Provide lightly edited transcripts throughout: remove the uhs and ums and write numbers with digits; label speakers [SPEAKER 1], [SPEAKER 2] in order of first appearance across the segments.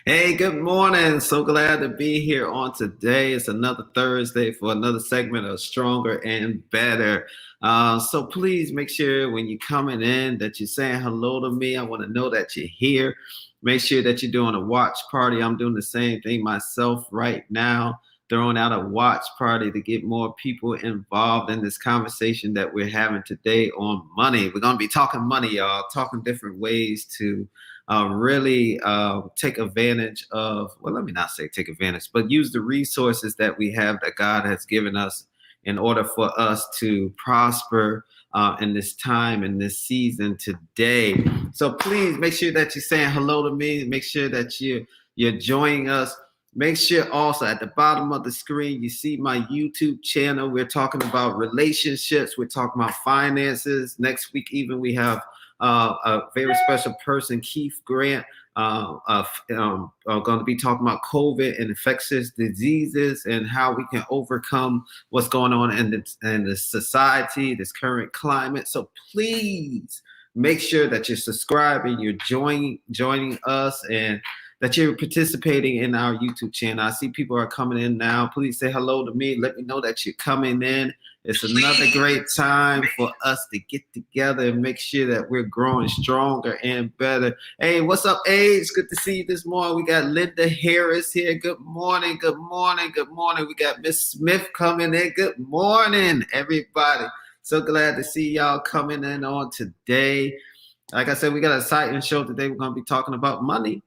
[SPEAKER 1] Hey, good morning. So glad to be here on today. It's another Thursday for another segment of Stronger and Better. So please make sure when you're coming in that you're saying hello to me. I want to know that you're here. Make sure that you're doing a watch party. I'm doing the same thing myself right now, throwing out a watch party to get more people involved in this conversation that we're having today on money. We're going to be talking money, y'all, talking different ways to really take advantage of, well, let me not say take advantage, but use the resources that we have that God has given us in order for us to prosper in this time, in this season today. So please make sure that you're saying hello to me. Make sure that you're joining us. Make sure also at the bottom of the screen, you see my YouTube channel. We're talking about relationships. We're talking about finances. Next week, even we have a very special person, Keith Grant, going to be talking about COVID and infectious diseases and how we can overcome what's going on in the society, this current climate. So please make sure that you're subscribing, you're joining us, and that you're participating in our YouTube channel. I see people are coming in now. Please say hello to me. Let me know that you're coming in. It's another great time for us to get together and make sure that we're growing stronger and better. Hey, what's up, A? It's good to see you this morning. We got Linda Harris here. Good morning, good morning, good morning. We got Miss Smith coming in. Good morning, everybody. So glad to see y'all coming in on today. Like I said, we got an exciting show today. We're going to be talking about money.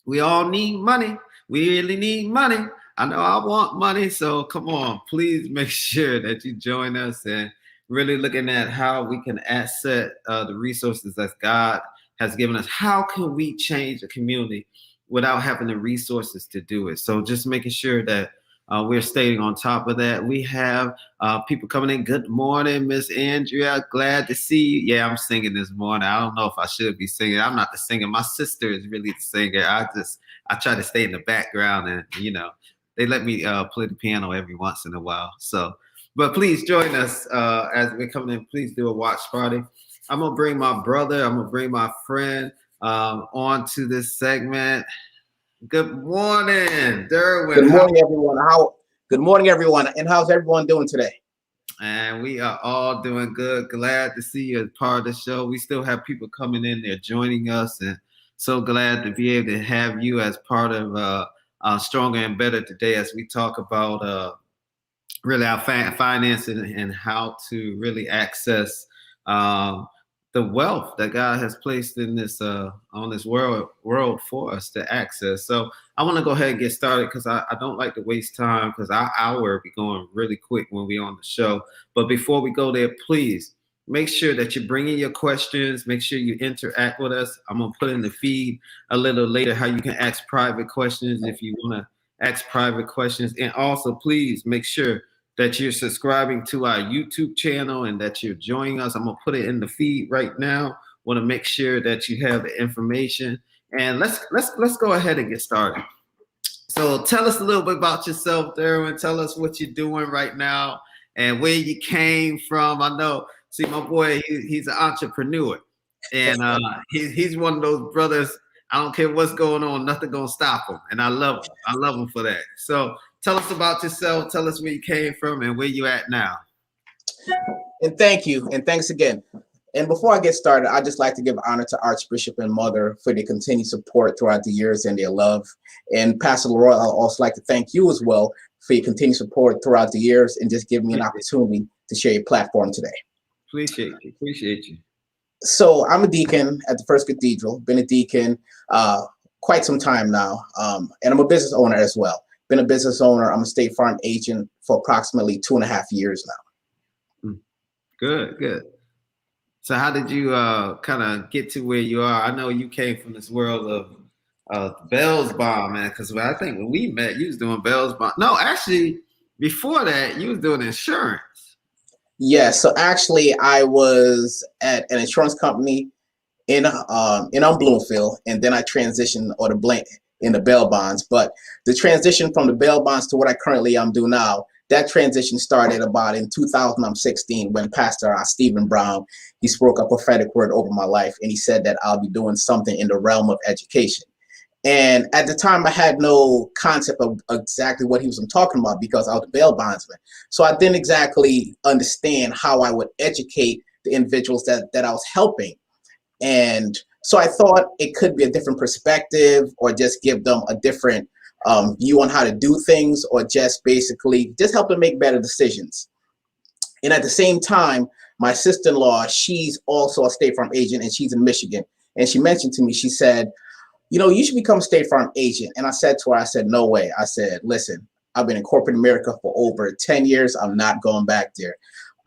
[SPEAKER 1] We all need money. We really need money. I know I want money, so come on, please make sure that you join us and really looking at how we can asset the resources that God has given us. How can we change the community without having the resources to do it? So just making sure that we're staying on top of that. We have people coming in. Good morning, Miss Andrea. Glad to see you. Yeah, I'm singing this morning. I don't know if I should be singing. I'm not the singer. My sister is really the singer. I try to stay in the background, and they let me play the piano every once in a while. So, but please join us as we're coming in. Please do a watch party. I'm gonna bring my brother. I'm gonna bring my friend on to this segment. Good morning, Derwin.
[SPEAKER 2] Good morning, everyone. Good morning, everyone. And how's everyone doing today?
[SPEAKER 1] And we are all doing good. Glad to see you as part of the show. We still have people coming in there joining us, and so glad to be able to have you as part of Stronger and Better today as we talk about really our finances and how to really access the wealth that God has placed in this on this world for us to access. So I want to go ahead and get started because I don't like to waste time because our hour be going really quick when we're on the show. But before we go there, please make sure that you bring in your questions. Make sure you interact with us. I'm going to put in the feed a little later how you can ask private questions if you want to ask private questions. And also, please make sure that you're subscribing to our YouTube channel and that you're joining us. I'm going to put it in the feed right now. Want to make sure that you have the information. And let's go ahead and get started. So tell us a little bit about yourself, Derwin. Tell us what you're doing right now and where you came from. I know, see, my boy, he's an entrepreneur. And he's one of those brothers, I don't care what's going on, nothing gonna stop him. And I love him. I love him for that. So tell us about yourself. Tell us where you came from and where you at now.
[SPEAKER 2] And thank you. And thanks again. And before I get started, I'd just like to give honor to Archbishop and Mother for their continued support throughout the years and their love. And Pastor Leroy, I'd also like to thank you as well for your continued support throughout the years and just giving me an opportunity to share your platform today.
[SPEAKER 1] Appreciate you.
[SPEAKER 2] So I'm a deacon at the First Cathedral, been a deacon quite some time now. And I'm a business owner as well. Been a business owner. I'm a State Farm agent for approximately 2.5 years now.
[SPEAKER 1] Good. So how did you kind of get to where you are? I know you came from this world of Bell's Bomb, man, because I think when we met, you was doing Bell's Bomb. No, actually, before that, you was doing insurance.
[SPEAKER 2] Yes. So actually, I was at an insurance company in Bloomfield, and then I transitioned or the blank into bail bonds. But the transition from the bail bonds to what I currently am doing now, that transition started about in 2016 when Pastor Stephen Brown, he spoke a prophetic word over my life, and he said that I'll be doing something in the realm of education. And at the time, I had no concept of exactly what he was talking about because I was a bail bondsman. So I didn't exactly understand how I would educate the individuals that I was helping. And so I thought it could be a different perspective or just give them a different view on how to do things, or just basically just help them make better decisions. And at the same time, my sister-in-law, she's also a State Farm agent, and she's in Michigan. And she mentioned to me, she said, you know, you should become a State Farm agent. And I said to her, I said, no way. I said, listen, I've been in corporate America for over 10 years. I'm not going back there.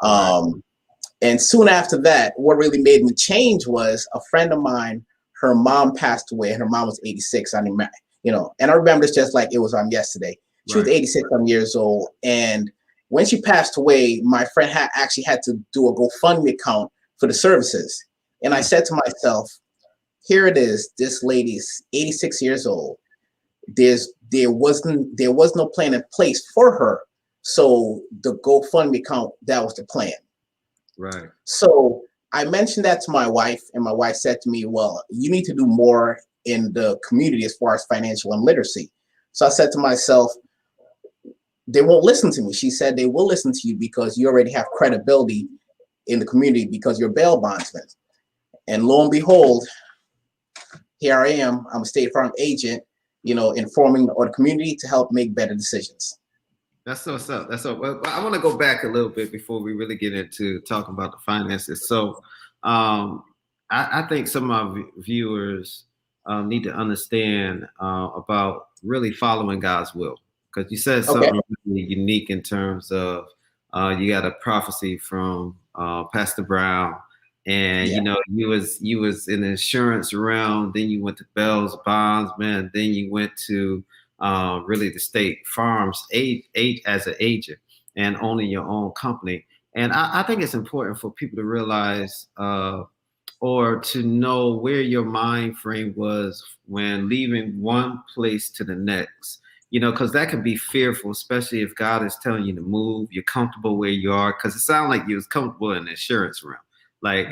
[SPEAKER 2] And soon after that, what really made me change was a friend of mine, her mom passed away, and her mom was 86. I mean, you know, and I remember this just like it was on yesterday. She was 86 years old. And when she passed away, my friend actually had to do a GoFundMe account for the services. And I said to myself, here it is, this lady's 86 years old. There was no plan in place for her. So the GoFundMe account, that was the plan.
[SPEAKER 1] Right.
[SPEAKER 2] So I mentioned that to my wife, and my wife said to me, well, you need to do more in the community as far as financial and literacy. So I said to myself, they won't listen to me. She said they will listen to you because you already have credibility in the community because you're a bail bondsman. And lo and behold, here I am. I'm a State Farm agent, you know, informing the community to help make better decisions.
[SPEAKER 1] That's what's up. That's up. Well, I want to go back a little bit before we really get into talking about the finances. So I think some of our viewers need to understand about really following God's will. Because you said something really unique in terms of you got a prophecy from Pastor Brown. And you know, you was in the insurance realm, then you went to Bell's Bondsman, then you went to really the State Farm's as an agent and owning your own company. And I think it's important for people to realize or to know where your mind frame was when leaving one place to the next. You know, because that can be fearful, especially if God is telling you to move. You're comfortable where you are, because it sounded like you was comfortable in the insurance realm. Like,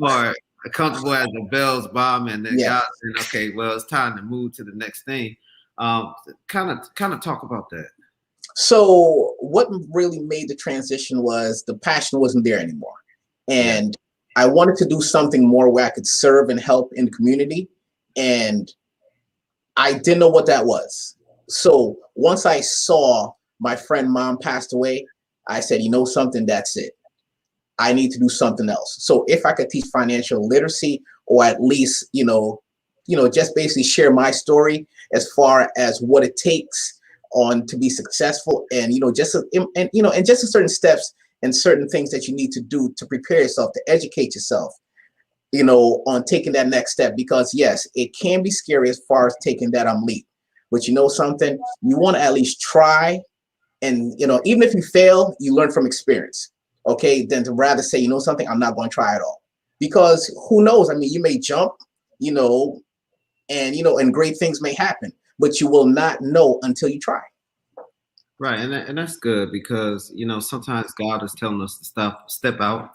[SPEAKER 1] or comfortable as a Bell's bomb, and then God said, "Okay, well, it's time to move to the next thing." Kind of talk about that.
[SPEAKER 2] So, what really made the transition was the passion wasn't there anymore, and I wanted to do something more where I could serve and help in the community, and I didn't know what that was. So once I saw my friend mom passed away, I said, you know something, that's it. I need to do something else. So if I could teach financial literacy, or at least, you know, just basically share my story as far as what it takes to be successful, and just certain steps and certain things that you need to do to prepare yourself, to educate yourself, on taking that next step. Because yes, it can be scary as far as taking that leap, but you know something, you want to at least try, and even if you fail, you learn from experience. Okay, than to rather say, you know something, I'm not going to try at all, because who knows? I mean, you may jump, and great things may happen, but you will not know until you try.
[SPEAKER 1] Right, and that's good, because sometimes God is telling us to step out,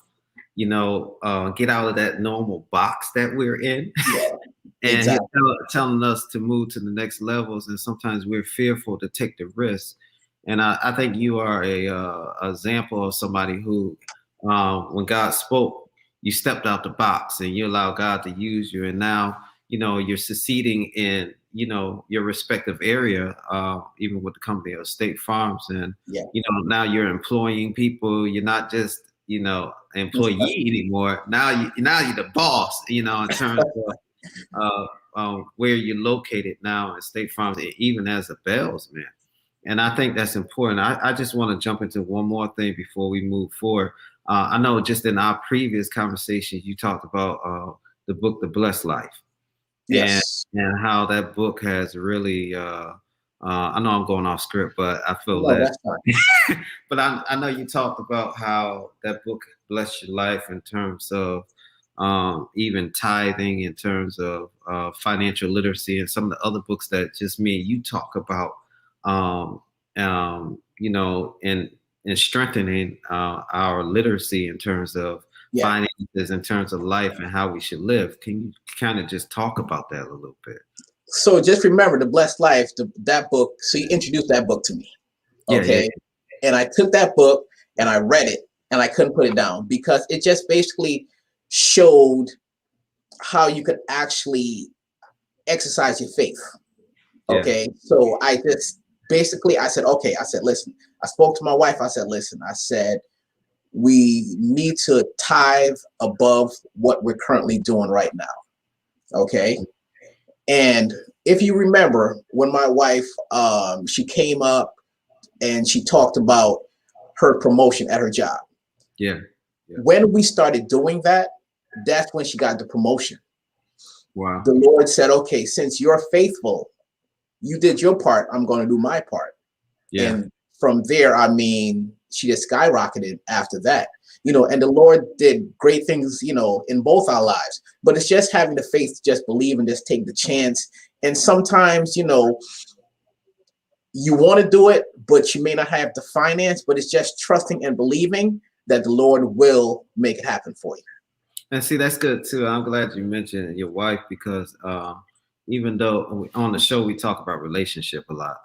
[SPEAKER 1] get out of that normal box that we're in.
[SPEAKER 2] Yeah,
[SPEAKER 1] and
[SPEAKER 2] exactly.
[SPEAKER 1] He's telling us to move to the next levels, and sometimes we're fearful to take the risk. And I think you are a example of somebody who, when God spoke, you stepped out the box and you allow God to use you. And now, you're succeeding in, your respective area, even with the company of State Farms. And, now you're employing people. You're not just, employee anymore. Now you're the boss, in terms of where you're located now in State Farms, even as a salesman. And I think that's important. I just want to jump into one more thing before we move forward. I know just in our previous conversations, you talked about the book, The Blessed Life.
[SPEAKER 2] Yes.
[SPEAKER 1] And how that book has really, I know I'm going off script, but I feel
[SPEAKER 2] that's fine.
[SPEAKER 1] But I know you talked about how that book blessed your life in terms of even tithing, in terms of financial literacy, and some of the other books that just me and you talk about, in strengthening our literacy in terms of finances, in terms of life, and how we should live. Can you kind of just talk about that a little bit?
[SPEAKER 2] So just remember the Blessed Life, that book. So you introduced that book to me. Okay. Yeah. And I took that book and I read it and I couldn't put it down because it just basically showed how you could actually exercise your faith. Okay. Yeah. So I just basically, I said, okay, I said, listen, I spoke to my wife. I said, listen, I said, we need to tithe above what we're currently doing right now. Okay. And if you remember when my wife, she came up and she talked about her promotion at her job.
[SPEAKER 1] Yeah.
[SPEAKER 2] When we started doing that, that's when she got the promotion.
[SPEAKER 1] Wow.
[SPEAKER 2] The Lord said, okay, since you're faithful, you did your part, I'm going to do my part. Yeah. And from there, I mean, she just skyrocketed after that, and the Lord did great things, in both our lives, but it's just having the faith to just believe and just take the chance. And sometimes, you want to do it, but you may not have the finance, but it's just trusting and believing that the Lord will make it happen for you.
[SPEAKER 1] And see, that's good too. I'm glad you mentioned your wife because even though on the show we talk about relationship a lot,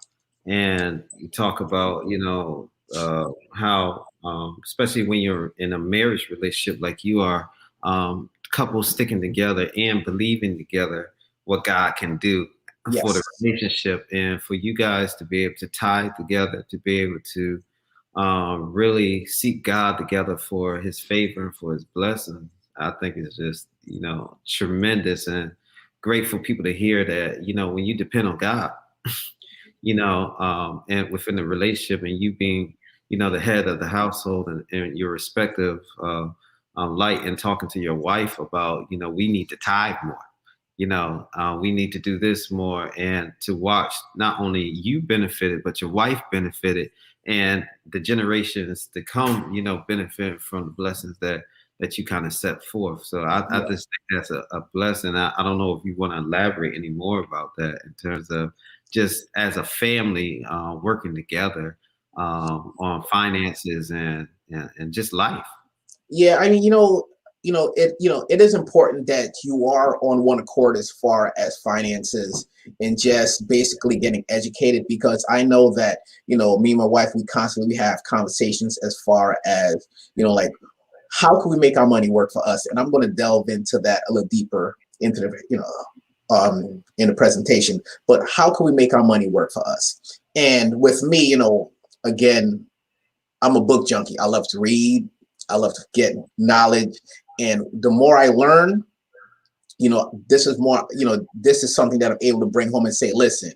[SPEAKER 1] and we talk about how especially when you're in a marriage relationship like you are, couples sticking together and believing together what God can do for the relationship, and for you guys to be able to tie together, to be able to really seek God together for His favor and for His blessing. I think it's just, tremendous and great for people to hear that, when you depend on God, and within the relationship and you being, the head of the household and your respective light, and talking to your wife about, we need to tithe more, we need to do this more, and to watch not only you benefited, but your wife benefited and the generations to come, benefit from the blessings that you kind of set forth. So I just think that's a blessing. I don't know if you want to elaborate any more about that in terms of just as a family working together on finances and just life.
[SPEAKER 2] Yeah, I mean, it is important that you are on one accord as far as finances and just basically getting educated, because I know that, me and my wife, we constantly have conversations as far as, like, how can we make our money work for us? And I'm going to delve into that a little deeper into the, in the presentation, but how can we make our money work for us? And with me, again, I'm a book junkie. I love to read. I love to get knowledge. And the more I learn, this is more, this is something that I'm able to bring home and say, listen,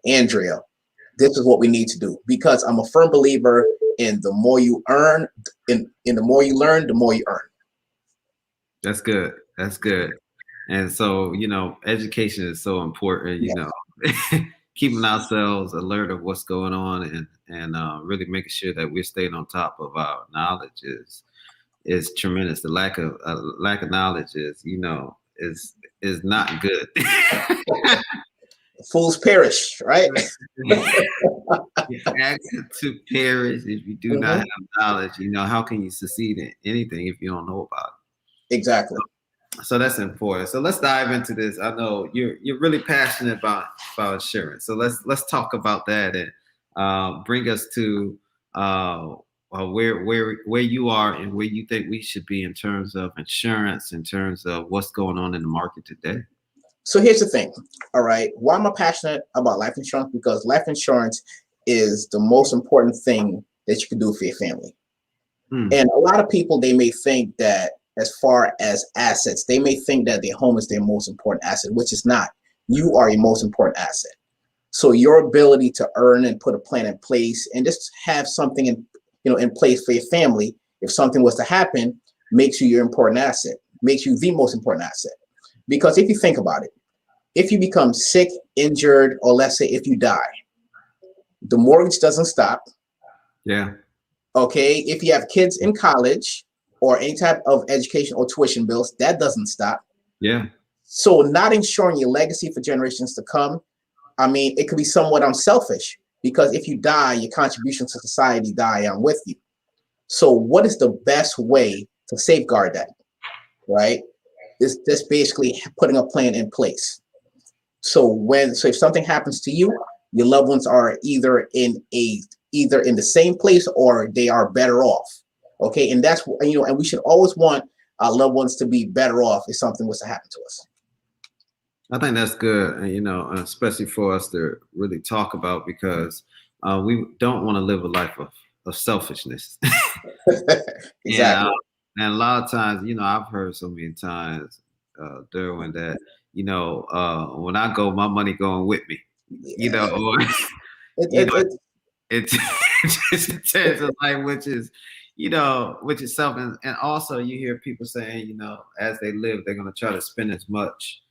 [SPEAKER 2] Andrea, this is what we need to do, because I'm a firm believer in the more you earn, in the more you learn, the more you earn.
[SPEAKER 1] That's good. That's good. And so, education is so important, keeping ourselves alert of what's going on and really making sure that we're staying on top of our knowledge is tremendous. The lack of knowledge is not good.
[SPEAKER 2] Fools perish, right?
[SPEAKER 1] To perish if you do not have knowledge. How can you succeed in anything if you don't know about it?
[SPEAKER 2] Exactly.
[SPEAKER 1] So that's important. So let's dive into this. I know you're really passionate about insurance. So let's talk about that and bring us to where you are and where you think we should be in terms of insurance, in terms of what's going on in the market today.
[SPEAKER 2] So here's the thing. All right. Why am I passionate about life insurance? Because life insurance is the most important thing that you can do for your family. And a lot of people, they may think that as far as assets, they may think that their home is their most important asset, which is not. You are your most important asset. So your ability to earn and put a plan in place and just have something in place for your family, if something was to happen, makes you your important asset, makes you the most important asset. Because if you think about it, if you become sick, injured, or let's say if you die, the mortgage doesn't stop.
[SPEAKER 1] Yeah.
[SPEAKER 2] Okay. If you have kids in college or any type of education or tuition bills, that doesn't stop.
[SPEAKER 1] Yeah.
[SPEAKER 2] So not ensuring your legacy for generations to come, I mean, it could be somewhat unselfish, because if you die, your contributions to society die on with you. So what is the best way to safeguard that, right? It's just basically putting a plan in place. So if something happens to you, your loved ones are either in the same place or they are better off. Okay, and that's and we should always want our loved ones to be better off if something was to happen to us.
[SPEAKER 1] I think that's good, and especially for us to really talk about, because we don't want to live a life of selfishness.
[SPEAKER 2] Exactly.
[SPEAKER 1] And a lot of times, I've heard so many times, Derwin, that when I go, my money going with me.
[SPEAKER 2] Yeah.
[SPEAKER 1] Or
[SPEAKER 2] It, it,
[SPEAKER 1] it's just in terms of life, which is self, and also you hear people saying, as they live, they're gonna try to spend as much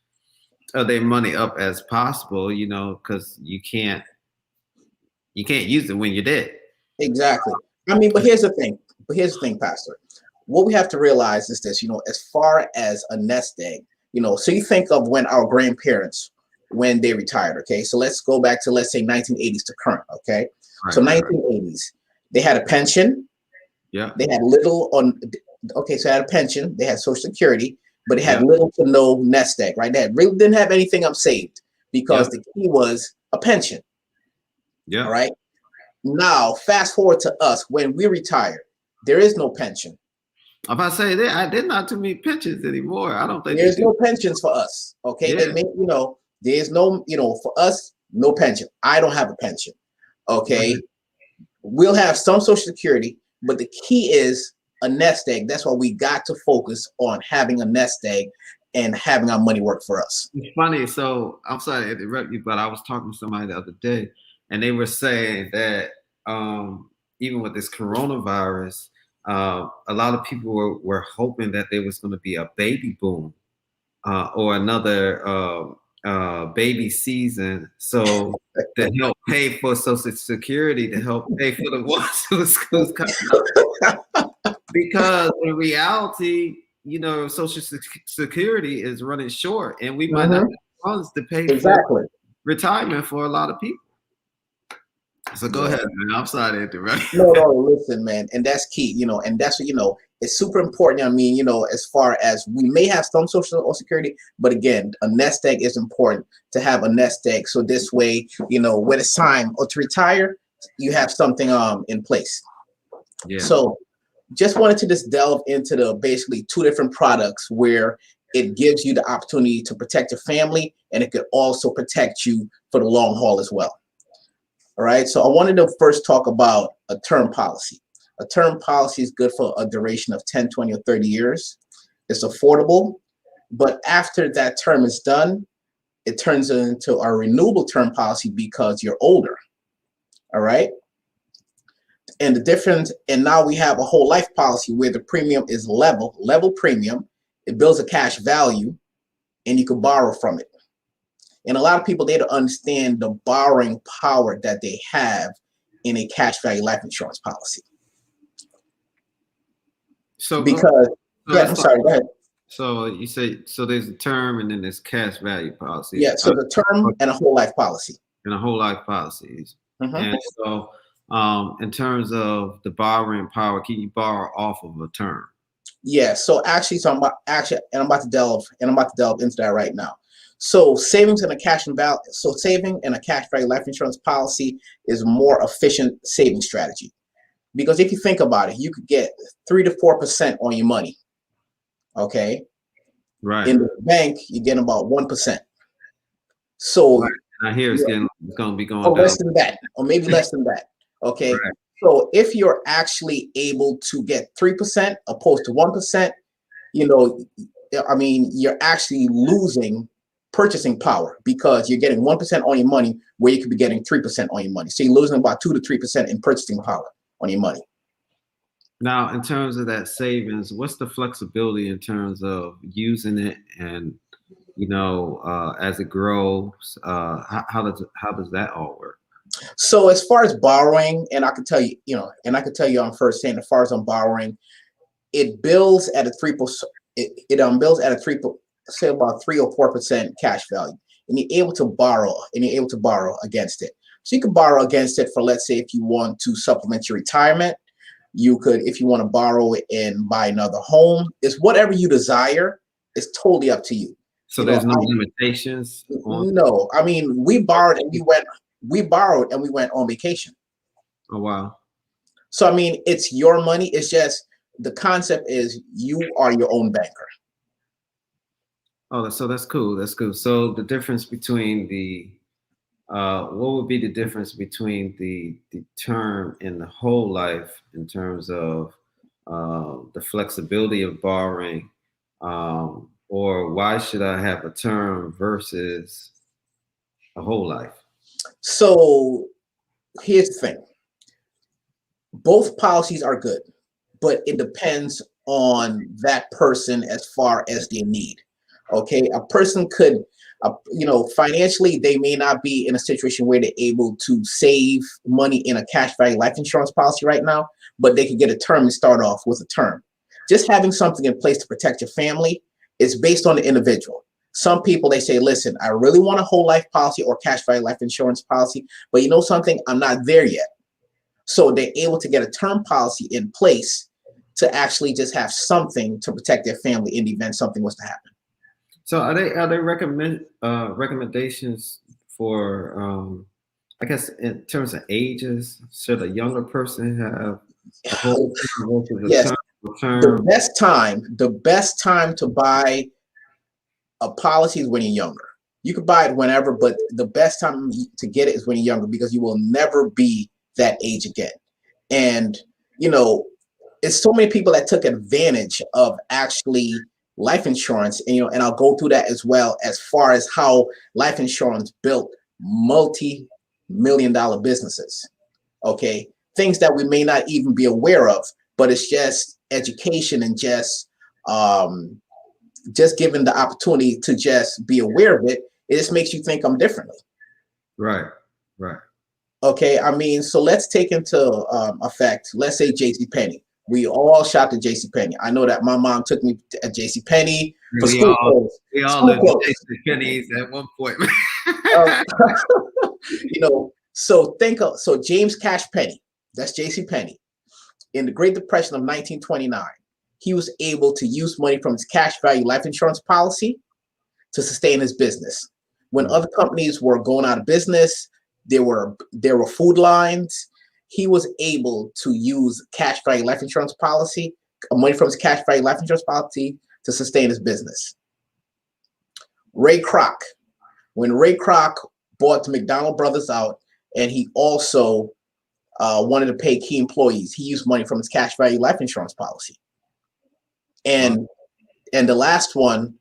[SPEAKER 1] of their money up as possible, because you can't use it when you're dead.
[SPEAKER 2] exactly. I mean, but here's the thing. Pastor. What we have to realize is this, as far as a nest egg, so you think of when our grandparents, when they retired, okay? So let's go back to, let's say, 1980s to current, okay?
[SPEAKER 1] Right,
[SPEAKER 2] so 1980s, they had a pension.
[SPEAKER 1] Yeah.
[SPEAKER 2] They had little on, okay, so they had a pension, they had Social Security, but they had
[SPEAKER 1] Yeah.
[SPEAKER 2] little to no nest egg, right? They really didn't have anything up saved because the key was a pension.
[SPEAKER 1] Yeah.
[SPEAKER 2] All right. Now, fast forward to us when we retired, there is no pension.
[SPEAKER 1] I'm about to say that there's not too many pensions anymore. I don't think
[SPEAKER 2] there's no pensions for us. Okay.
[SPEAKER 1] Yeah.
[SPEAKER 2] They make, there's no, for us, no pension. I don't have a pension. Okay. Mm-hmm. We'll have some Social Security, but the key is a nest egg. That's why we got to focus on having a nest egg and having our money work for us.
[SPEAKER 1] It's funny. So I'm sorry to interrupt you, but I was talking to somebody the other day, and they were saying that even with this coronavirus, a lot of people were hoping that there was going to be a baby boom or another baby season, so to help pay for Social Security, to help pay for the ones who's coming up. Because in reality, Social Security is running short, and we might not have funds to pay for retirement for a lot of people. So go ahead, man. I'm sorry to interrupt.
[SPEAKER 2] No, listen, man, and that's key, and that's what it's super important. I mean, as far as we may have some Social Security, but again, a nest egg is important to have a nest egg. So this way, when it's time or to retire, you have something in place. Yeah. So just wanted to just delve into the basically two different products where it gives you the opportunity to protect your family, and it could also protect you for the long haul as well. All right. So I wanted to first talk about a term policy. A term policy is good for a duration of 10, 20, or 30 years. It's affordable, but after that term is done, it turns into a renewable term policy because you're older. All right. And the difference, and now we have a whole life policy where the premium is level premium. It builds a cash value, and you can borrow from it. And a lot of people, they don't understand the borrowing power that they have in a cash value life insurance policy.
[SPEAKER 1] So
[SPEAKER 2] because, I'm sorry, go ahead.
[SPEAKER 1] So you say, so there's a term and then there's cash value policy.
[SPEAKER 2] Yeah, so the term and a whole life policy.
[SPEAKER 1] And a whole life policies. Mm-hmm. And so in terms of the borrowing power, can you borrow off of a term? Yeah,
[SPEAKER 2] so actually, I'm about to delve into that right now. So savings and a cash value. So saving and a cash value life insurance policy is a more efficient saving strategy, because if you think about it, you could get 3 to 4% on your money. Okay.
[SPEAKER 1] Right.
[SPEAKER 2] In the bank, you get about 1%. So
[SPEAKER 1] right. I hear it's going to be going
[SPEAKER 2] down.
[SPEAKER 1] Less
[SPEAKER 2] than that, or maybe less than that. Okay. Right. So if you're actually able to get 3% opposed to 1%, I mean, you're actually losing purchasing power because you're getting 1% on your money where you could be getting 3% on your money. So you're losing about 2 to 3% in purchasing power on your money.
[SPEAKER 1] Now, in terms of that savings, what's the flexibility in terms of using it, and as it grows, how does that all work?
[SPEAKER 2] So as far as borrowing, and I can tell you, on first hand, as far as I'm borrowing, it builds at a 3%. It builds at a 3%. Say about 3 or 4% cash value, and you're able to borrow against it. So you can borrow against it for, let's say, if you want to supplement your retirement, you could, if you want to borrow it and buy another home. It's whatever you desire. It's totally up to you.
[SPEAKER 1] So there's no limitations on.
[SPEAKER 2] No, I mean we borrowed and we went on vacation.
[SPEAKER 1] Oh wow.
[SPEAKER 2] So I mean it's your money. It's just the concept is you are your own banker.
[SPEAKER 1] Oh, so that's cool. That's cool. So the difference between what would be the difference between the term and the whole life in terms of the flexibility of borrowing, or why should I have a term versus a whole life?
[SPEAKER 2] So here's the thing. Both policies are good, but it depends on that person as far as their need. Okay, a person could, financially, they may not be in a situation where they're able to save money in a cash value life insurance policy right now, but they could get a term and start off with a term. Just having something in place to protect your family is based on the individual. Some people, they say, listen, I really want a whole life policy or cash value life insurance policy, but you know something, I'm not there yet. So they're able to get a term policy in place to actually just have something to protect their family in the event something was to happen.
[SPEAKER 1] So are they recommendations for I guess in terms of ages? Should a younger person have a whole term versus a
[SPEAKER 2] Yes,
[SPEAKER 1] term?
[SPEAKER 2] the best time to buy a policy is when you're younger. You could buy it whenever, but the best time to get it is when you're younger because you will never be that age again. And it's so many people that took advantage of actually life insurance, and I'll go through that as far as how life insurance built multi-million-dollar businesses. Okay, things that we may not even be aware of, but it's just education and just given the opportunity to just be aware of it. It just makes you think differently.
[SPEAKER 1] Right.
[SPEAKER 2] Okay, I mean, so let's take into effect, let's say JCPenney. We all shopped at JCPenney. I know that my mom took me to JCPenney for school clothes.
[SPEAKER 1] We all lived at JCPenney's at one point.
[SPEAKER 2] So James Cash Penney, that's JCPenney. In the Great Depression of 1929, he was able to use money from his cash value life insurance policy to sustain his business. When other companies were going out of business, there were food lines. He was able to use cash value life insurance policy, money from his cash value life insurance policy to sustain his business. Ray Kroc, when Ray Kroc bought the McDonald brothers out, and he also wanted to pay key employees, he used money from his cash value life insurance policy. And the last one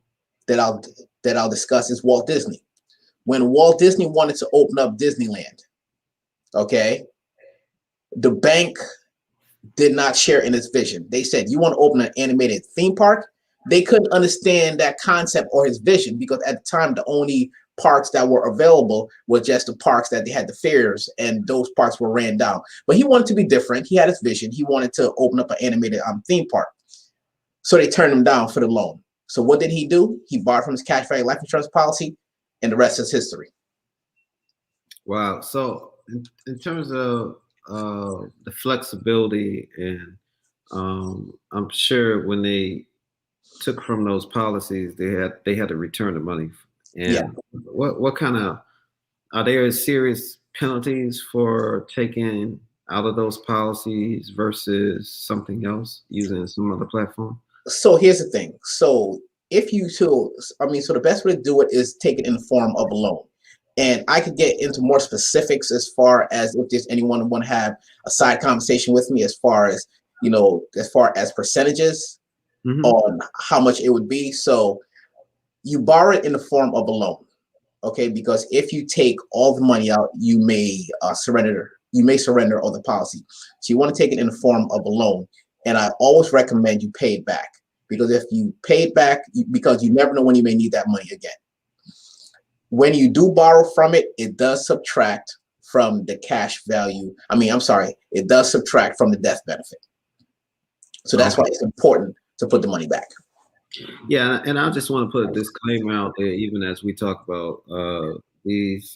[SPEAKER 2] that I'll discuss is Walt Disney. When Walt Disney wanted to open up Disneyland, okay, the bank did not share in its vision. They said, you want to open an animated theme park? They couldn't understand that concept or his vision because at the time, the only parks that were available were just the parks that they had the fairs, and those parks were ran down. But he wanted to be different. He had his vision. He wanted to open up an animated theme park. So they turned him down for the loan. So what did he do? He borrowed from his cash value life insurance policy, and the rest is history.
[SPEAKER 1] Wow. So in terms of the flexibility, and I'm sure when they took from those policies, they had to return the money. And
[SPEAKER 2] yeah.
[SPEAKER 1] What kind of, are there serious penalties for taking out of those policies versus something else using some other platform?
[SPEAKER 2] So here's the thing. So the best way to do it is take it in the form of a loan. And I could get into more specifics as far as if there's anyone who want to have a side conversation with me as far as percentages on how much it would be. So you borrow it in the form of a loan, okay? Because if you take all the money out, you may surrender all the policy. So you want to take it in the form of a loan. And I always recommend you pay it back, because if you pay it back, because you never know when you may need that money again. When you do borrow from it, it does subtract from the cash value. It does subtract from the death benefit. So that's why it's important to put the money back.
[SPEAKER 1] Yeah, and I just want to put a disclaimer out there, even as we talk about these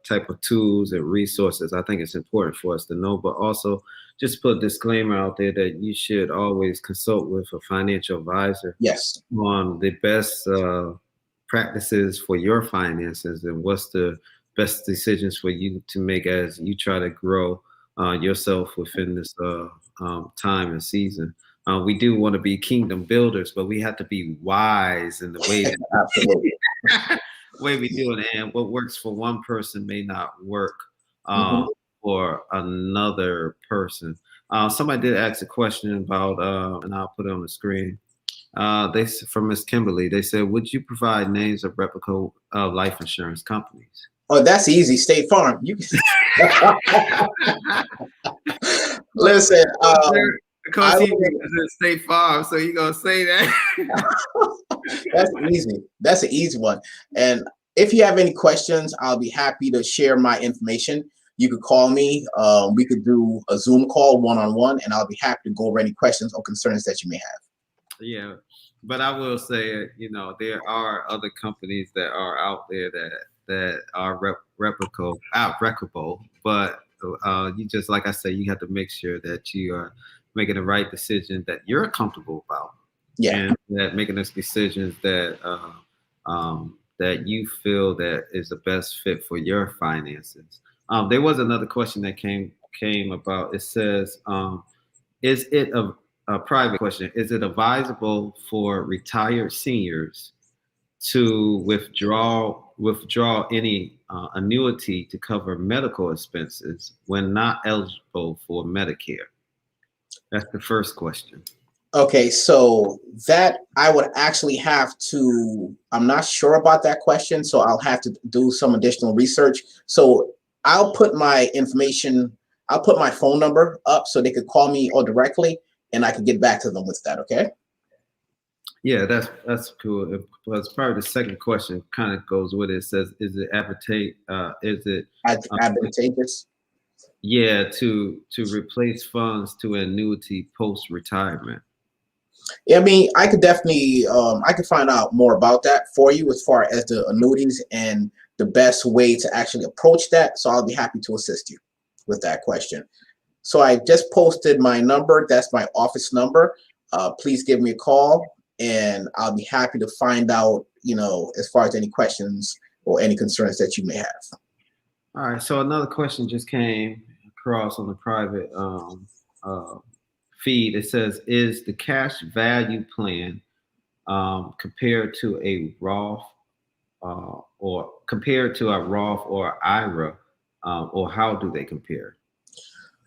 [SPEAKER 1] type of tools and resources. I think it's important for us to know, but also just put a disclaimer out there that you should always consult with a financial advisor.
[SPEAKER 2] Yes.
[SPEAKER 1] On the best practices for your finances, and what's the best decisions for you to make as you try to grow yourself within this time and season. We do want to be kingdom builders, but we have to be wise in the way that
[SPEAKER 2] Absolutely.
[SPEAKER 1] way we do it. And what works for one person may not work
[SPEAKER 2] Mhm.
[SPEAKER 1] for another person. Somebody did ask a question about, and I'll put it on the screen. From Miss Kimberly, they said, "Would you provide names of replica life insurance companies?"
[SPEAKER 2] Oh, that's easy. State Farm. You listen.
[SPEAKER 1] Because
[SPEAKER 2] I
[SPEAKER 1] he
[SPEAKER 2] would,
[SPEAKER 1] represents State Farm, so you gonna say that?
[SPEAKER 2] that's easy. That's an easy one. And if you have any questions, I'll be happy to share my information. You could call me. We could do a Zoom call one-on-one, and I'll be happy to go over any questions or concerns that you may have.
[SPEAKER 1] Yeah, but I will say, there are other companies that are out there that are replicable, but you just like I say, you have to make sure that you are making the right decision that you're comfortable about,
[SPEAKER 2] Yeah.
[SPEAKER 1] and that making those decisions that that you feel that is the best fit for your finances. There was another question that came about. It says, is it a private question? Is it advisable for retired seniors to withdraw any annuity to cover medical expenses when not eligible for Medicare? That's the first question.
[SPEAKER 2] Okay, so that I would actually have to, I'm not sure about that question, so I'll have to do some additional research. So I'll put my information, I'll put my phone number up so they could call me or directly and I could get back to them with that, okay?
[SPEAKER 1] Yeah, that's cool. It's probably the second question kind of goes with it. It says, is it advantage? Is it
[SPEAKER 2] Advantageous.
[SPEAKER 1] yeah, to replace funds to annuity post retirement?
[SPEAKER 2] Yeah, I mean, I could definitely, I could find out more about that for you as far as the annuities and the best way to actually approach that. So I'll be happy to assist you with that question. So I just posted my number. That's my office number. Please give me a call and I'll be happy to find out, as far as any questions or any concerns that you may have.
[SPEAKER 1] All right. So another question just came across on the private uh, feed. It says, is the cash value plan compared to a Roth or compared to a Roth or IRA, or how do they compare?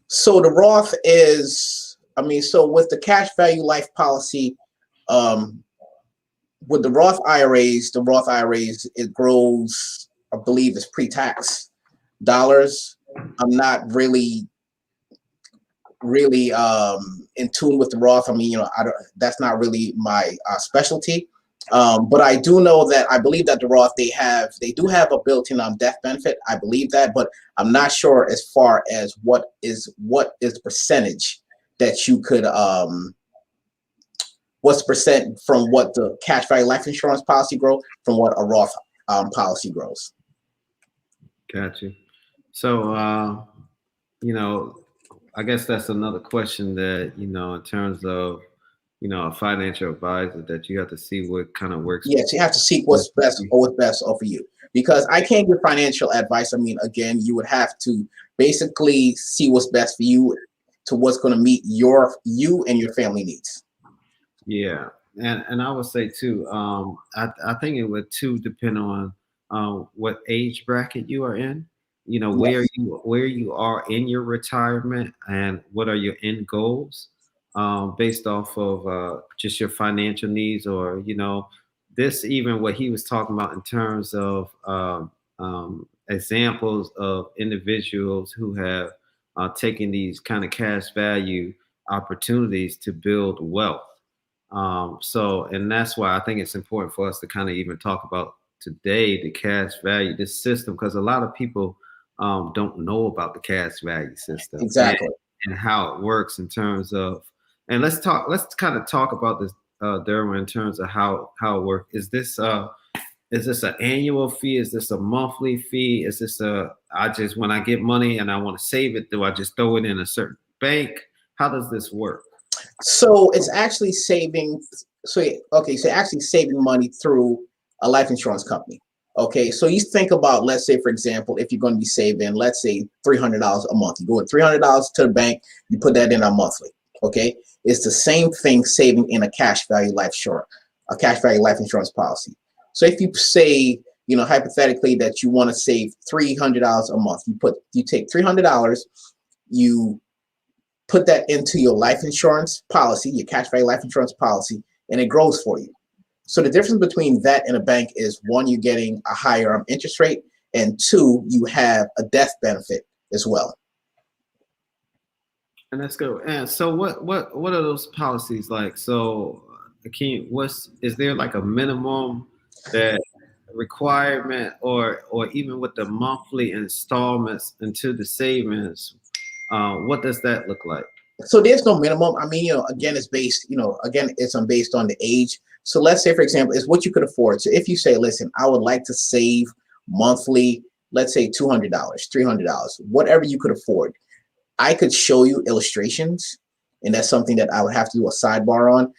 [SPEAKER 2] So the Roth is, I mean, so with the cash value life policy, um, with the Roth IRAs, it grows, I believe it's pre-tax dollars. I'm not really in tune with the Roth. I mean, I don't, that's not really my specialty. But I do know that I believe that the Roth they do have a built-in death benefit. I believe that, but I'm not sure as far as what is the percentage that you could what's the percent from what the cash value life insurance policy grow from what a Roth policy grows.
[SPEAKER 1] Gotcha. So, I guess that's another question that, in terms of, a financial advisor, that you have to see what kind of works.
[SPEAKER 2] Yes, you have to seek what's best for you, because I can't give financial advice. I mean, again, you would have to basically see what's best for you to what's going to meet you and your family needs.
[SPEAKER 1] Yeah. And I would say too, I think it would too depend on what age bracket you are in,
[SPEAKER 2] Yes.
[SPEAKER 1] where you are in your retirement and what are your end goals, based off of just your financial needs, or this, even what he was talking about in terms of examples of individuals who have taken these kind of cash value opportunities to build wealth. And that's why I think it's important for us to kind of even talk about today the cash value, this system, because a lot of people don't know about the cash value system,
[SPEAKER 2] Exactly.
[SPEAKER 1] and how it works in terms of. And let's kind of talk about this, Derwin, in terms of how it works. Is this an annual fee? Is this a monthly fee? Is this I just, when I get money and I want to save it, do I just throw it in a certain bank? How does this work?
[SPEAKER 2] So it's actually saving. So actually saving money through a life insurance company. Okay, so you think about, let's say, for example, if you're going to be saving, let's say $300 a month, you go with $300 to the bank, you put that in a monthly. Okay, it's the same thing saving in a cash value life insurance policy. So if you say, hypothetically that you want to save $300 a month, you take $300, you put that into your life insurance policy, your cash value life insurance policy, and it grows for you. So the difference between that and a bank is, one, you're getting a higher interest rate, and two, you have a death benefit as well.
[SPEAKER 1] And let's go. And so what are those policies like? So is there like a minimum that requirement, or even with the monthly installments into the savings, what does that look like?
[SPEAKER 2] So there's no minimum. I mean, again, it's based, it's based on the age. So let's say, for example, it's what you could afford. So if you say, listen, I would like to save monthly, let's say $200, $300, whatever you could afford, I could show you illustrations, and that's something that I would have to do a sidebar on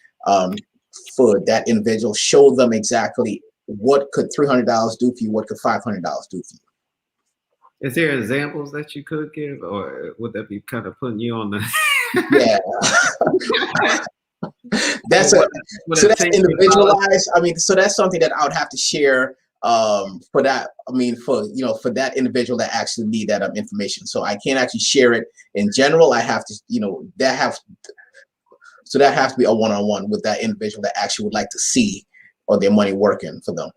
[SPEAKER 2] for that individual. Show them exactly what could $300 do for you, what could $500 do for you.
[SPEAKER 1] Is there examples that you could give, or would that be kind of putting you on the?
[SPEAKER 2] Yeah. That's individualized. I mean, so that's something that I would have to share for that. I mean, for that individual that actually need that information. So I can't actually share it in general. I have to, that has to be a one-on-one with that individual that actually would like to see or their money working for them.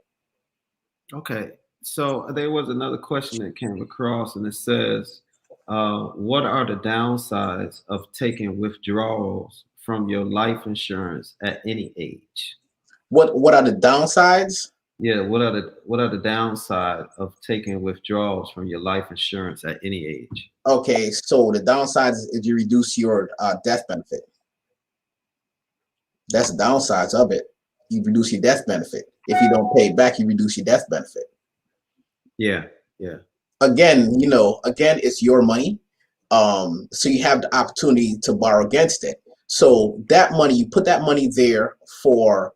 [SPEAKER 1] Okay. So there was another question that came across, and it says, what are the downsides of taking withdrawals from your life insurance at any age?
[SPEAKER 2] What are the downsides?
[SPEAKER 1] Yeah, what are the downsides of taking withdrawals from your life insurance at any age?
[SPEAKER 2] Okay, so the downsides is you reduce your death benefit. That's the downsides of it. You reduce your death benefit. If you don't pay it back, you reduce your death benefit.
[SPEAKER 1] Yeah.
[SPEAKER 2] Again, it's your money. So you have the opportunity to borrow against it. So that money, you put that money there for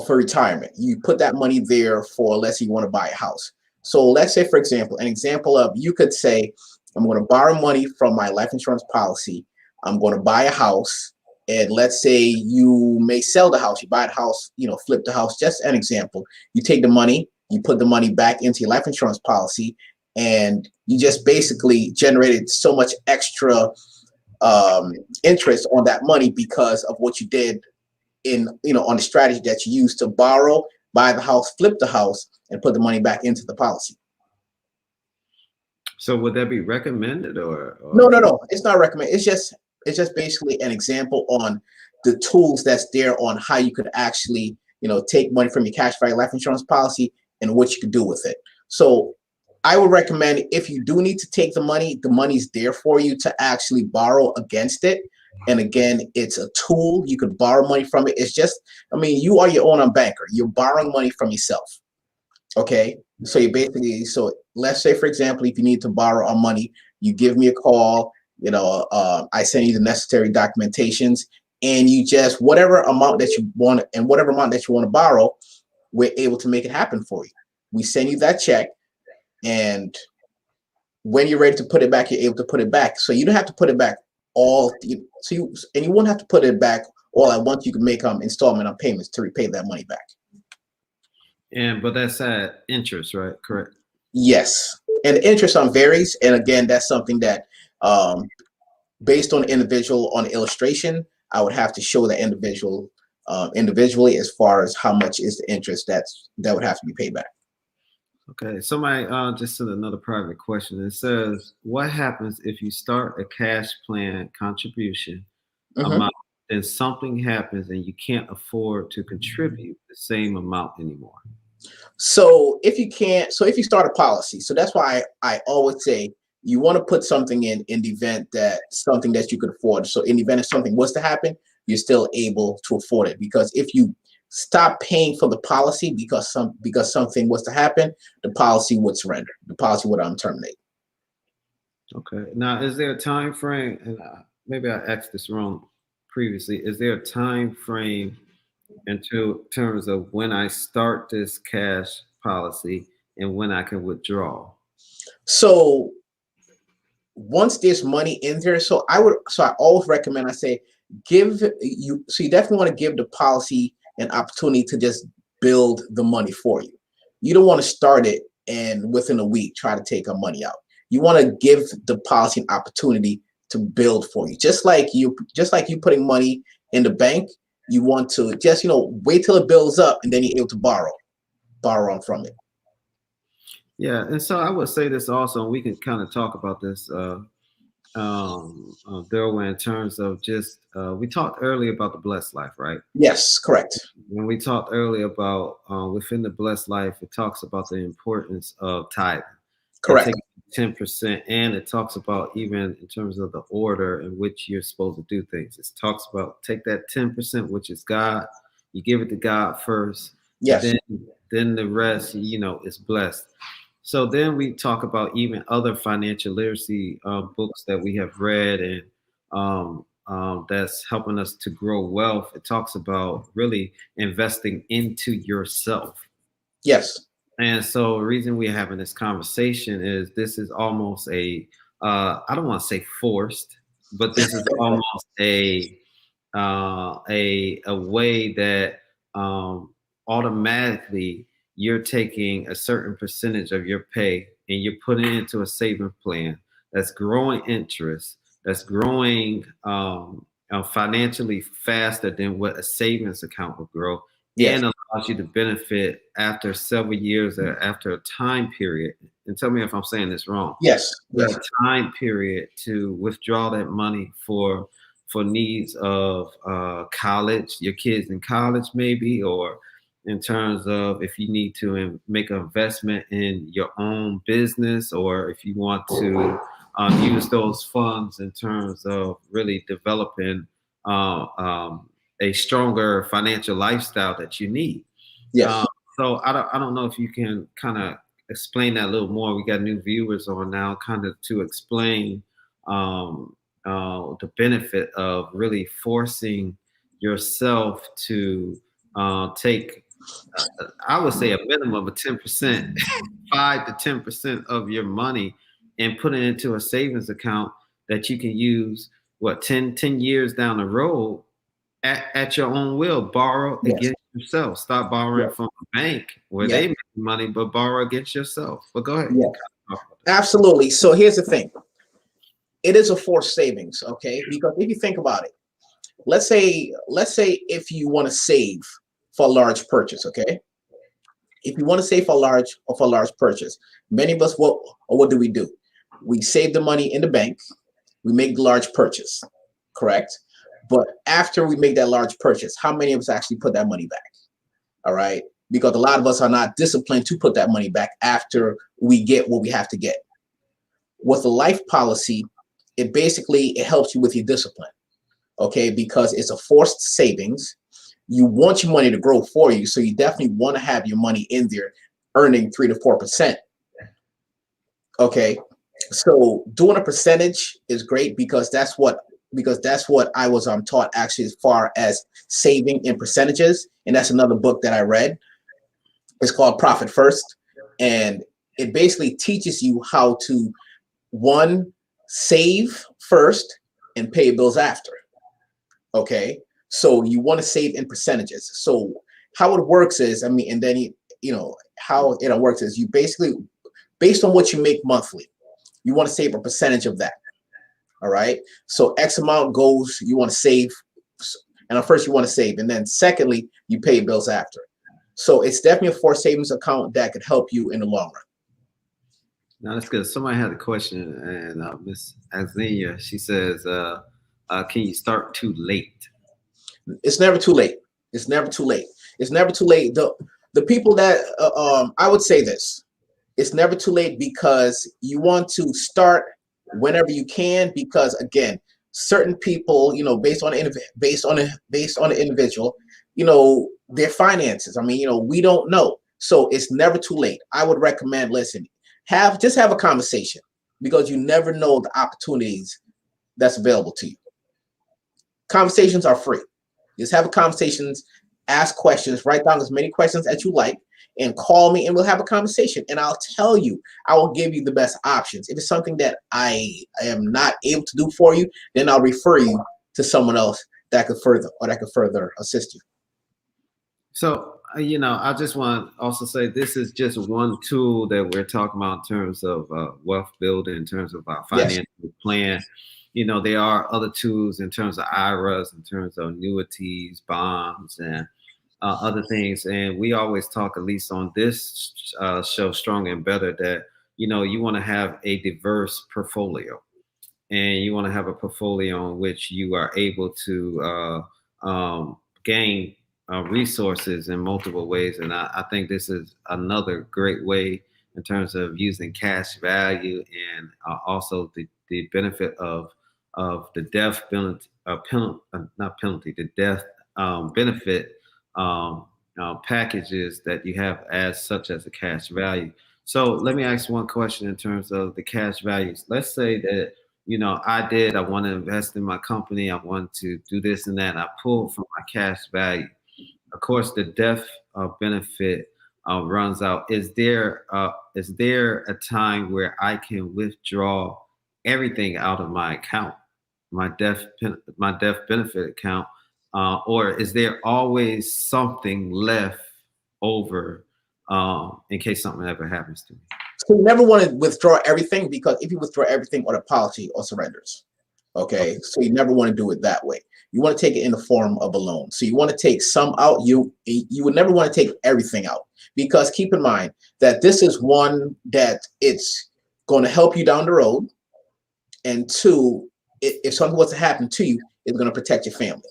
[SPEAKER 2] retirement. You put that money there for, let's say you want to buy a house. So let's say, for example, an example of, you could say, I'm going to borrow money from my life insurance policy. I'm going to buy a house. And let's say you may sell the house. You buy the house, flip the house. Just an example. You take the money, you put the money back into your life insurance policy, and you just basically generated so much extra interest on that money because of what you did on the strategy that you used to borrow, buy the house, flip the house, and put the money back into the policy.
[SPEAKER 1] So would that be recommended or?
[SPEAKER 2] No, it's not recommended. It's just basically an example on the tools that's there on how you could actually, take money from your cash value life insurance policy and what you could do with it. So I would recommend, if you do need to take the money's there for you to actually borrow against it. And again, it's a tool. You could borrow money from it. It's just, you are your own banker. You're borrowing money from yourself. Okay. So so let's say, for example, if you need to borrow our money, you give me a call, I send you the necessary documentations, and you just, whatever amount that you want to borrow, we're able to make it happen for you. We send you that check, and when you're ready to put it back, you're able to put it back. So you don't have to put it back you won't have to put it back all at once. You can make installment on payments to repay that money back.
[SPEAKER 1] But that's at interest, right? Correct.
[SPEAKER 2] Yes, and the interest on varies. And again, that's something that, based on individual on illustration, I would have to show the individual individually as far as how much is the interest that would have to be paid back.
[SPEAKER 1] Okay, somebody just sent another private question. It says, what happens if you start a cash plan contribution amount, and something happens and you can't afford to contribute the same amount anymore?
[SPEAKER 2] So if you start a policy, so that's why I always say you want to put something in the event that something that you could afford. So in the event if something was to happen, you're still able to afford it. Because if you stop paying for the policy because something was to happen, the policy would surrender. The policy would terminate.
[SPEAKER 1] Okay. Now, is there a time frame? And maybe I asked this wrong previously. Is there a time frame into terms of when I start this cash policy and when I can withdraw?
[SPEAKER 2] So once there's money in there, so I always recommend, I say, you definitely want to give the policy an opportunity to just build the money for you. You don't want to start it and within a week try to take our money out. You want to give the policy an opportunity to build for you. Just like you putting money in the bank, you want to just, wait till it builds up and then you're able to borrow on from it.
[SPEAKER 1] Yeah, and so I would say this also, and we can kind of talk about this, Derwin, in terms of just we talked earlier about the blessed life, right?
[SPEAKER 2] Yes, correct.
[SPEAKER 1] When we talked earlier about within the blessed life, it talks about the importance of tithing.
[SPEAKER 2] Correct.
[SPEAKER 1] 10%, and it talks about even in terms of the order in which you're supposed to do things. It talks about take that 10%, which is God, you give it to God first.
[SPEAKER 2] Yes.
[SPEAKER 1] Then the rest, is blessed. So then we talk about even other financial literacy books that we have read and that's helping us to grow wealth. It talks about really investing into yourself.
[SPEAKER 2] Yes.
[SPEAKER 1] And so the reason we're having this conversation is this is almost I don't want to say forced, but this is almost a way that automatically you're taking a certain percentage of your pay and you're putting it into a savings plan that's growing interest, that's growing financially faster than what a savings account would grow,
[SPEAKER 2] Yes.
[SPEAKER 1] and allows you to benefit after several years or after a time period. And tell me if I'm saying this wrong.
[SPEAKER 2] Yes. Yes.
[SPEAKER 1] A time period to withdraw that money for needs of college, your kids in college maybe, or in terms of if you need to make an investment in your own business, or if you want to use those funds in terms of really developing a stronger financial lifestyle that you need.
[SPEAKER 2] Yes.
[SPEAKER 1] So I don't know if you can kind of explain that a little more. We got new viewers on now, kind of to explain the benefit of really forcing yourself to take, I would say, a minimum of 10%, 5 to 10% of your money, and put it into a savings account that you can use 10 years down the road at your own will. Borrow against yourself. Stop borrowing from a bank where they make money, but borrow against yourself. But go ahead.
[SPEAKER 2] Yeah. Absolutely. So here's the thing. It is a forced savings, okay? Because if you think about it, let's say if you want to save for a large purchase, okay? If you want to save for a large purchase, many of us, what do? We save the money in the bank, we make the large purchase, correct? But after we make that large purchase, how many of us actually put that money back? All right? Because a lot of us are not disciplined to put that money back after we get what we have to get. With a life policy, it helps you with your discipline, okay? Because it's a forced savings. You want your money to grow for you, so you definitely want to have your money in there earning 3 to 4%. Okay, so doing a percentage is great because that's what I was taught actually, as far as saving in percentages, and that's another book that I read. It's called Profit First, and it basically teaches you how to save first and pay bills after. Okay, so you want to save in percentages. So how it works is, how it works is you basically, based on what you make monthly, you want to save a percentage of that. All right, so X amount goes, you want to save, and at first you want to save, and then secondly, you pay bills after. So it's definitely a forced savings account that could help you in the long run.
[SPEAKER 1] Now that's good. Somebody had a question, and Miss Azenia, she says, can you start too late?
[SPEAKER 2] It's never too late. It's never too late. It's never too late. The people that I would say this, it's never too late, because you want to start whenever you can, because again, certain people, based on the individual, their finances. We don't know. So it's never too late. I would recommend, listen, just have a conversation, because you never know the opportunities that's available to you. Conversations are free. Just have conversations ask questions, write down as many questions as you like, and call me and we'll have a conversation. And I'll tell you, I will give you the best options. If it's something that I am not able to do for you, then I'll refer you to someone else that could further assist you.
[SPEAKER 1] So, I just want to also say this is just one tool that we're talking about in terms of wealth building, in terms of our financial plan. There are other tools in terms of IRAs, in terms of annuities, bonds, and other things. And we always talk, at least on this show, Strong and Better, that, you want to have a diverse portfolio. And you want to have a portfolio in which you are able to gain resources in multiple ways. And I think this is another great way in terms of using cash value, and also the benefit of the death penalty, not penalty, the death benefit packages that you have as such as a cash value. So let me ask one question in terms of the cash values. Let's say that, I want to invest in my company. I want to do this and that. I pull from my cash value. Of course, the death benefit runs out. Is there a time where I can withdraw everything out of my account, my death benefit account, or is there always something left over in case something ever happens to me?
[SPEAKER 2] So you never want to withdraw everything, because if you withdraw everything, or the policy or surrenders, okay, so you never want to do it that way. You want to take it in the form of a loan. So you want to take some out. You would never want to take everything out, because keep in mind that this is one that it's going to help you down the road, and two, if something was to happen to you, it's going to protect your family.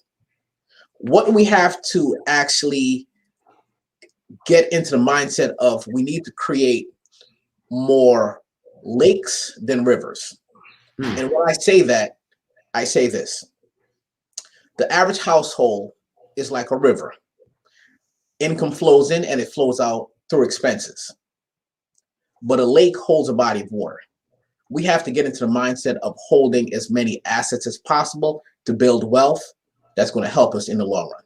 [SPEAKER 2] What we have to actually get into the mindset of, we need to create more lakes than rivers. And when I say that, I say this: the average household is like a river. Income flows in and it flows out through expenses. But a lake holds a body of water. We have to get into the mindset of holding as many assets as possible to build wealth that's going to help us in the long run.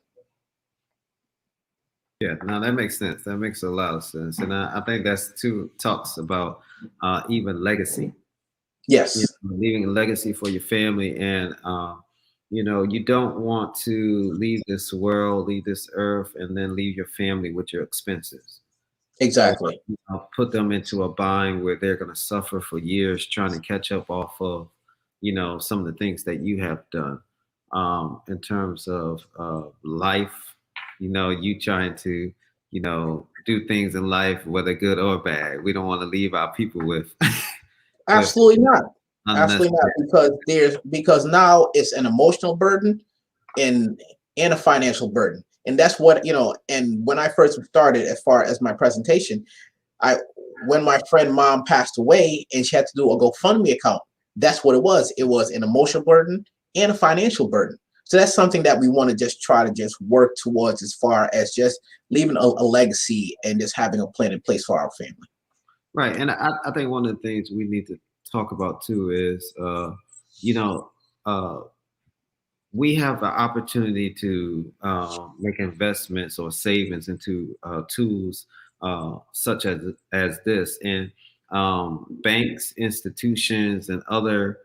[SPEAKER 1] Yeah, no, that makes sense. That makes a lot of sense. And I think that's two talks about even legacy.
[SPEAKER 2] Yes.
[SPEAKER 1] Leaving a legacy for your family. And, you don't want to leave this world, leave this earth, and then leave your family with your expenses.
[SPEAKER 2] Exactly.
[SPEAKER 1] Put them into a bind where they're going to suffer for years trying to catch up off of, some of the things that you have done in terms of life. You trying to, do things in life, whether good or bad. We don't want to leave our people with.
[SPEAKER 2] Absolutely not. Absolutely not. Because now it's an emotional burden and a financial burden. And that's what, and when I first started, as far as my presentation, when my friend mom passed away and she had to do a GoFundMe account, that's what it was. It was an emotional burden and a financial burden. So that's something that we want to just try to just work towards, as far as just leaving a legacy and just having a plan in place for our family.
[SPEAKER 1] Right. And I think one of the things we need to talk about too is, we have an opportunity to make investments or savings into tools such as this. And banks, institutions, and other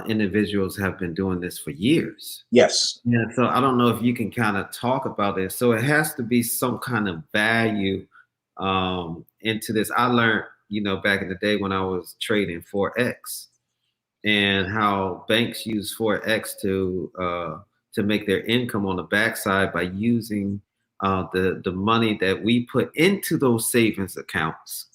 [SPEAKER 1] individuals have been doing this for years.
[SPEAKER 2] Yes.
[SPEAKER 1] Yeah. So I don't know if you can kind of talk about this. So it has to be some kind of value into this. I learned, back in the day when I was trading Forex, and how banks use Forex to make their income on the backside by using the money that we put into those savings accounts.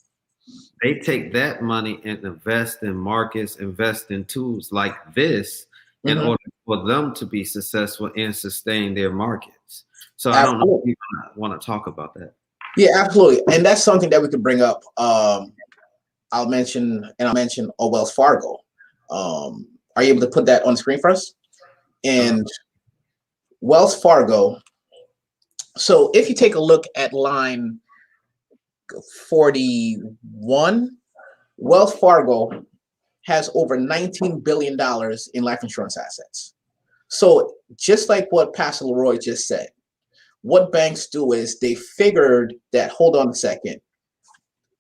[SPEAKER 1] They take that money and invest in markets, invest in tools like this in order for them to be successful and sustain their markets. So I don't know if you want to talk about that.
[SPEAKER 2] Yeah, absolutely. And that's something that we could bring up. I'll mention Wells Fargo. Are you able to put that on the screen for us? And Wells Fargo. So if you take a look at line 41, Wells Fargo has over $19 billion in life insurance assets. So just like what Pastor Leroy just said, what banks do is they figured that, hold on a second,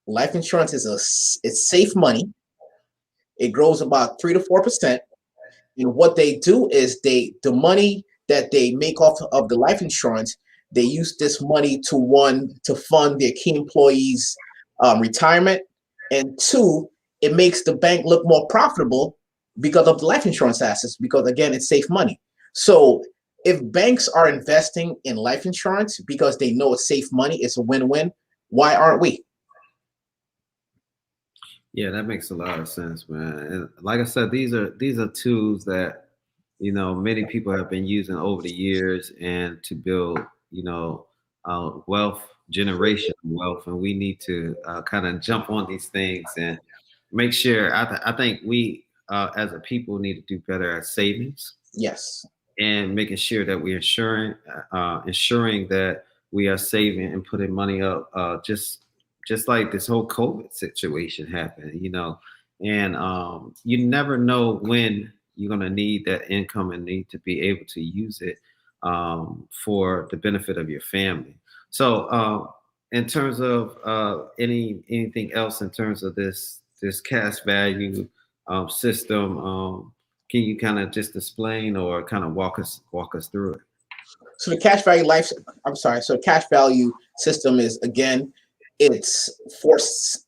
[SPEAKER 2] life insurance it's safe money. It grows about 3 to 4%. And what they do is the money that they make off of the life insurance, they use this money to fund their key employees' retirement, and two, it makes the bank look more profitable because of the life insurance assets. Because again, it's safe money. So if banks are investing in life insurance because they know it's safe money, it's a win-win. Why aren't we?
[SPEAKER 1] Yeah, that makes a lot of sense, man. And like I said, these are tools that many people have been using over the years and to build wealth, generation wealth, and we need to kind of jump on these things and make sure. I think we as a people need to do better at savings
[SPEAKER 2] Yes.
[SPEAKER 1] and making sure that we're ensuring that we are saving and putting money up. Just like this whole COVID situation happened, and you never know when you're going to need that income and need to be able to use it for the benefit of your family. So, in terms of anything else in terms of this cash value system, can you kind of just explain or kind of walk us through it?
[SPEAKER 2] So the cash value life, I'm sorry. So the cash value system is, again, it's forced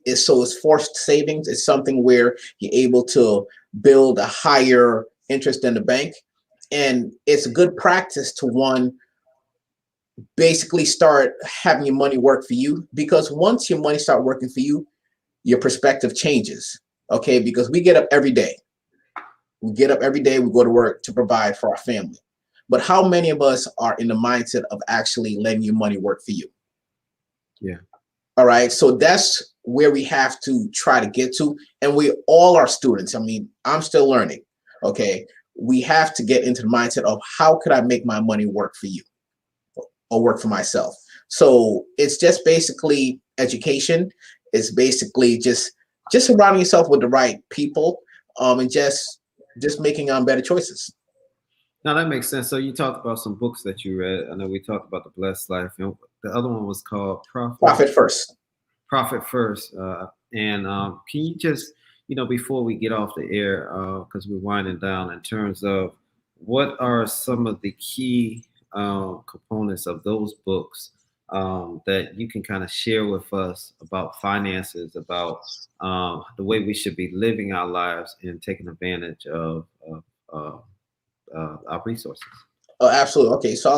[SPEAKER 2] savings. It's something where you're able to build a higher interest than the bank. And it's a good practice to, one, basically start having your money work for you, because once your money start working for you, your perspective changes. Okay, because we get up every day. We get up every day, we go to work to provide for our family. But how many of us are in the mindset of actually letting your money work for you?
[SPEAKER 1] Yeah.
[SPEAKER 2] All right. So that's where we have to try to get to. And we all are students. I mean, I'm still learning. Okay. We have to get into the mindset of, how could I make my money work for you or work for myself? So it's just basically education. It's basically just surrounding yourself with the right people, and just making better choices.
[SPEAKER 1] Now that makes sense. So you talked about some books that you read. I know we talked about The Blessed Life, and the other one was called
[SPEAKER 2] Profit First.
[SPEAKER 1] Profit First. And can you just, before we get off the air, because we're winding down, in terms of what are some of the key components of those books that you can kind of share with us about finances, about the way we should be living our lives and taking advantage of our resources?
[SPEAKER 2] Oh, absolutely. Okay, so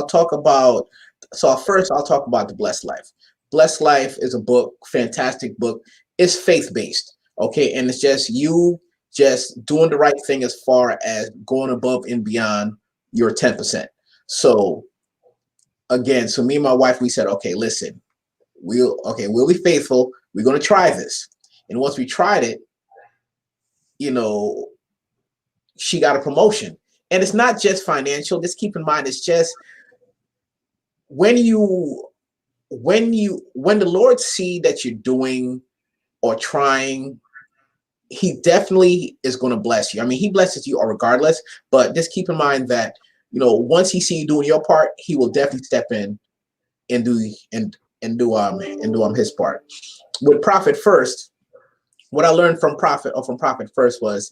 [SPEAKER 2] first I'll talk about The Blessed Life. Blessed Life is a book, fantastic book. It's faith-based, okay? And it's just you just doing the right thing as far as going above and beyond your 10%. So again, so me and my wife, we said, okay, listen, we'll be faithful. We're going to try this. And once we tried it, she got a promotion. And it's not just financial. Just keep in mind, it's just when the Lord see that you're doing or trying, he definitely is going to bless you. I mean, he blesses you regardless, but just keep in mind that, once he see you doing your part, he will definitely step in and do his part. With Profit First, what I learned from Profit First was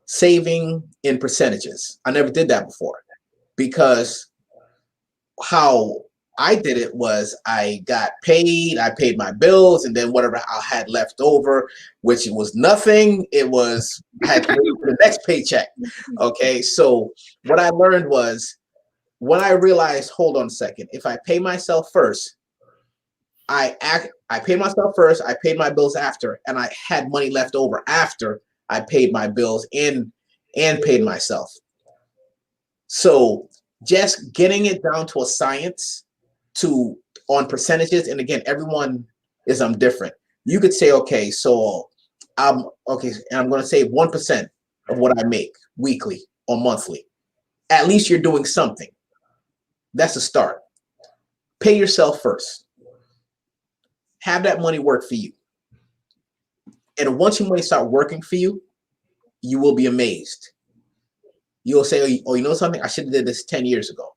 [SPEAKER 2] saving in percentages. I never did that before, because how I did it was I got paid, I paid my bills, and then whatever I had left over, which was nothing, I had to wait for the next paycheck. Okay, so what I learned was, when I realized, hold on a second, if I pay myself first, I paid myself first, I paid my bills after, and I had money left over after I paid my bills and paid myself. So just getting it down to a science on percentages, and again, everyone is different. You could say, okay, so and I'm going to save 1% of what I make weekly or monthly. At least you're doing something. That's a start. Pay yourself first. Have that money work for you. And once your money start working for you, you will be amazed. You'll say, oh, you know something? I should have did this 10 years ago.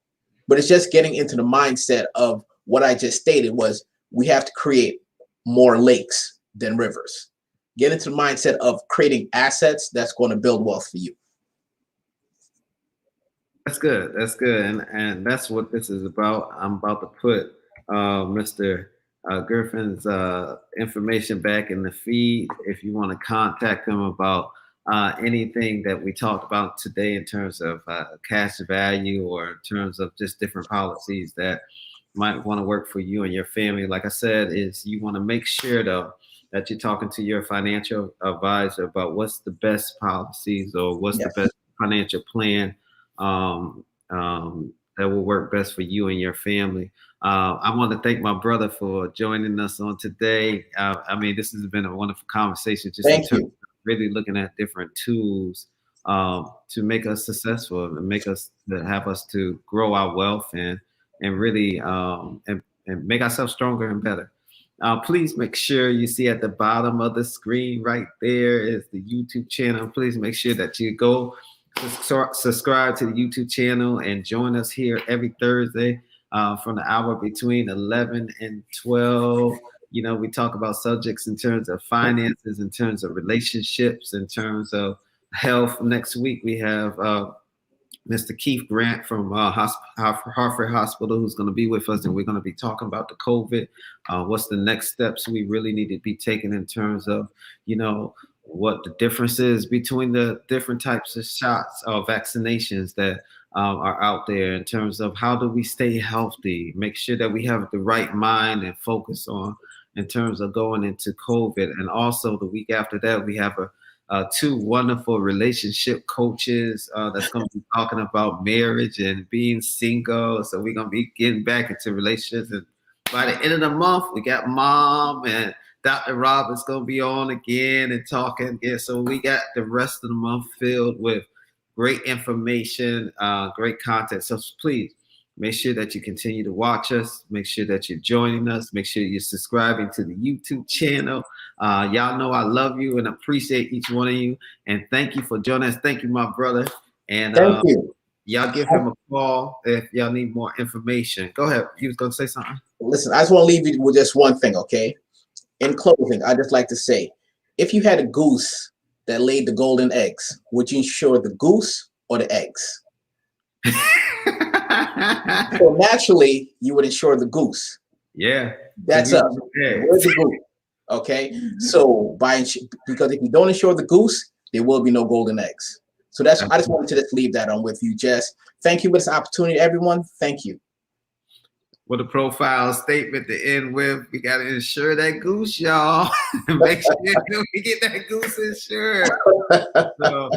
[SPEAKER 2] but it's just getting into the mindset of what I just stated was we have to create more lakes than rivers. Get into the mindset of creating assets that's going to build wealth for you.
[SPEAKER 1] That's good. That's good. And that's what this is about. I'm about to put Mr. Griffin's information back in the feed if you want to contact him about anything that we talked about today in terms of cash value or in terms of just different policies that might want to work for you and your family. Like I said, is you want to make sure though that you're talking to your financial advisor about what's the best policies or what's the best financial plan that will work best for you and your family. I want to thank my brother for joining us on today. I mean, this has been a wonderful conversation. Just in terms of really looking at different tools to make us successful and make us to have us to grow our wealth and really and make ourselves stronger and better. Please make sure you see at the bottom of the screen right there is the YouTube channel. Please make sure that you go subscribe to the YouTube channel and join us here every Thursday from the hour between 11 and 12. You know, we talk about subjects in terms of finances, in terms of relationships, in terms of health. Next week, we have Mr. Keith Grant from Hartford Hospital, who's going to be with us, and we're going to be talking about the COVID. What's the next steps we really need to be taking in terms of, you know, what the difference is between the different types of shots or vaccinations that are out there in terms of how do we stay healthy, make sure that we have the right mind and focus on in terms of going into COVID. And also the week after that, we have two wonderful relationship coaches that's going to be talking about marriage and being single. So we're going to be getting back into relationships. And by the end of the month, we got Mom and Dr. Rob is going to be on again and talking again. So we got the rest of the month filled with great information, great content. So please make sure that you continue to watch us. Make sure that you're joining us. Make sure you're subscribing to the YouTube channel. Y'all know I love you and appreciate each one of you. And thank you for joining us. Thank you, my brother. And
[SPEAKER 2] thank you.
[SPEAKER 1] Y'all give him a call if y'all need more information. Go ahead. You was going to say something?
[SPEAKER 2] Listen, I just want to leave you with just one thing, okay? In closing, I just like to say, if you had a goose that laid the golden eggs, would you insure the goose or the eggs? So naturally, you would insure the goose.
[SPEAKER 1] Yeah.
[SPEAKER 2] That's us. Where's the goose? Okay. So because if you don't insure the goose, there will be no golden eggs. So I just wanted to just leave that on with you, Jess. Thank you for this opportunity, everyone. Thank you.
[SPEAKER 1] With a profile statement to end with, we got to insure that goose, y'all. Make sure we get that goose insured. So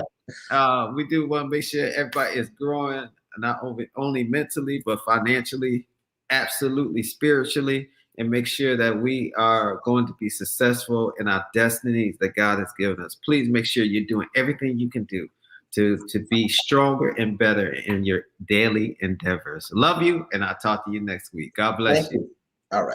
[SPEAKER 1] we do want to make sure everybody is growing, not only mentally, but financially, absolutely spiritually, and make sure that we are going to be successful in our destinies that God has given us. Please make sure you're doing everything you can do to be stronger and better in your daily endeavors. Love you, and I'll talk to you next week. God bless you.